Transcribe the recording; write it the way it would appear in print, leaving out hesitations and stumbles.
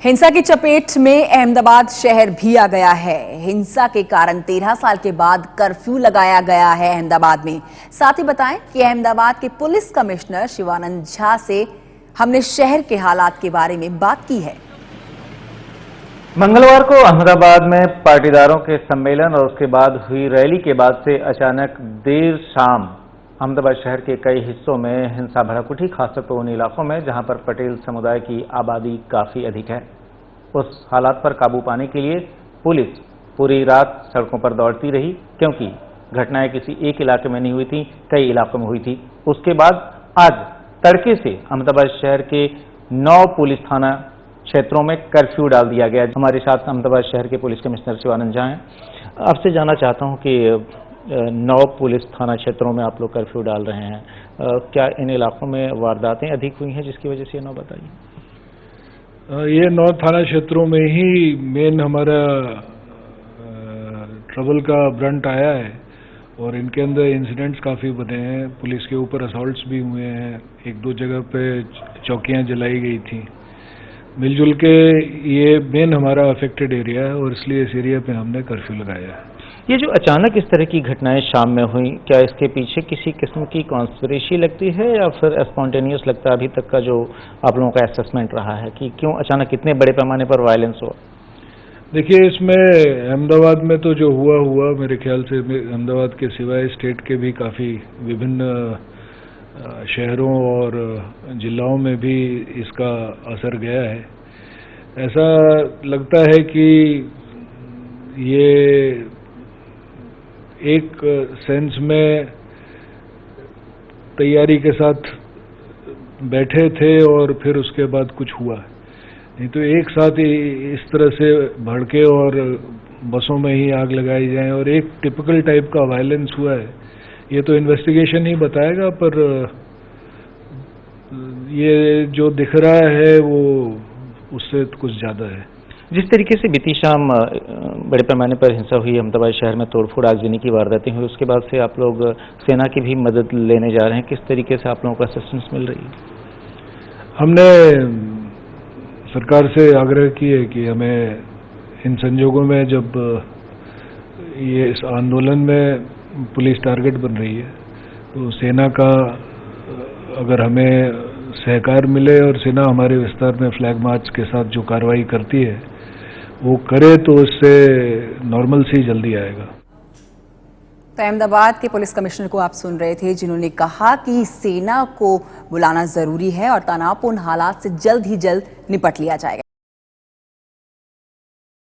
हिंसा की चपेट में अहमदाबाद शहर भी आ गया है। हिंसा के कारण 13 साल के बाद कर्फ्यू लगाया गया है अहमदाबाद में। साथ ही बताएं कि अहमदाबाद के पुलिस कमिश्नर शिवानंद झा से हमने शहर के हालात के बारे में बात की है। मंगलवार को अहमदाबाद में पाटीदारों के सम्मेलन और उसके बाद हुई रैली के बाद से अचानक देर शाम अहमदाबाद शहर के कई हिस्सों में हिंसा भड़क उठी, खासतौर पर उन इलाकों में जहां पर पटेल समुदाय की आबादी काफी अधिक है। उस हालात पर काबू पाने के लिए पुलिस पूरी रात सड़कों पर दौड़ती रही, क्योंकि घटनाएं किसी एक इलाके में नहीं हुई थी, कई इलाकों में हुई थी। उसके बाद आज तड़के से अहमदाबाद शहर के 9 पुलिस थाना क्षेत्रों में कर्फ्यू डाल दिया गया। हमारे साथ अहमदाबाद शहर के पुलिस कमिश्नर शिवानंद झा हैं। आपसे जानना चाहता हूं कि 9 पुलिस थाना क्षेत्रों में आप लोग कर्फ्यू डाल रहे हैं, क्या इन इलाकों में वारदातें अधिक हुई हैं जिसकी वजह से ये 9 बताइए? ये 9 थाना क्षेत्रों में ही मेन हमारा ट्रबल का ब्रंट आया है और इनके अंदर इंसिडेंट्स काफ़ी बने हैं। पुलिस के ऊपर असॉल्ट्स भी हुए हैं, 1-2 जगह पे चौकियां जलाई गई थी। मिलजुल के ये मेन हमारा अफेक्टेड एरिया है और इसलिए इस एरिया पे हमने कर्फ्यू लगाया है। ये जो अचानक इस तरह की घटनाएं शाम में हुई, क्या इसके पीछे किसी किस्म की कॉन्स्पिरेसी लगती है या फिर स्पॉन्टेनियस लगता है? अभी तक का जो आप लोगों का असेसमेंट रहा है कि क्यों अचानक इतने बड़े पैमाने पर वायलेंस हुआ? देखिए, इसमें अहमदाबाद में तो जो हुआ मेरे ख्याल से अहमदाबाद के सिवाय स्टेट के भी काफ़ी विभिन्न शहरों और जिलों में भी इसका असर गया है। ऐसा लगता है कि ये एक सेंस में तैयारी के साथ बैठे थे और फिर उसके बाद कुछ हुआ, नहीं तो एक साथ ही इस तरह से भड़के और बसों में ही आग लगाई जाए और एक टिपिकल टाइप का वायलेंस हुआ है, ये तो इन्वेस्टिगेशन ही बताएगा। पर ये जो दिख रहा है वो उससे कुछ ज़्यादा है। जिस तरीके से बीती शाम बड़े पैमाने पर हिंसा हुई, अहमदाबाद शहर में तोड़फोड़ आगजनी की वारदातें हुई, उसके बाद से आप लोग सेना की भी मदद लेने जा रहे हैं। किस तरीके से आप लोगों को असिस्टेंस मिल रही है? हमने सरकार से आग्रह की है कि हमें इन संजोगों में जब ये इस आंदोलन में पुलिस टारगेट बन रही है तो सेना का अगर हमें सहकार मिले और सेना हमारे विस्तार में फ्लैग मार्च के साथ जो कार्रवाई करती है वो करे तो इससे नॉर्मल सी जल्दी आएगा। तो अहमदाबाद के पुलिस कमिश्नर को आप सुन रहे थे, जिन्होंने कहा कि सेना को बुलाना जरूरी है और तनावपूर्ण हालात से जल्द ही जल्द निपट लिया जाएगा।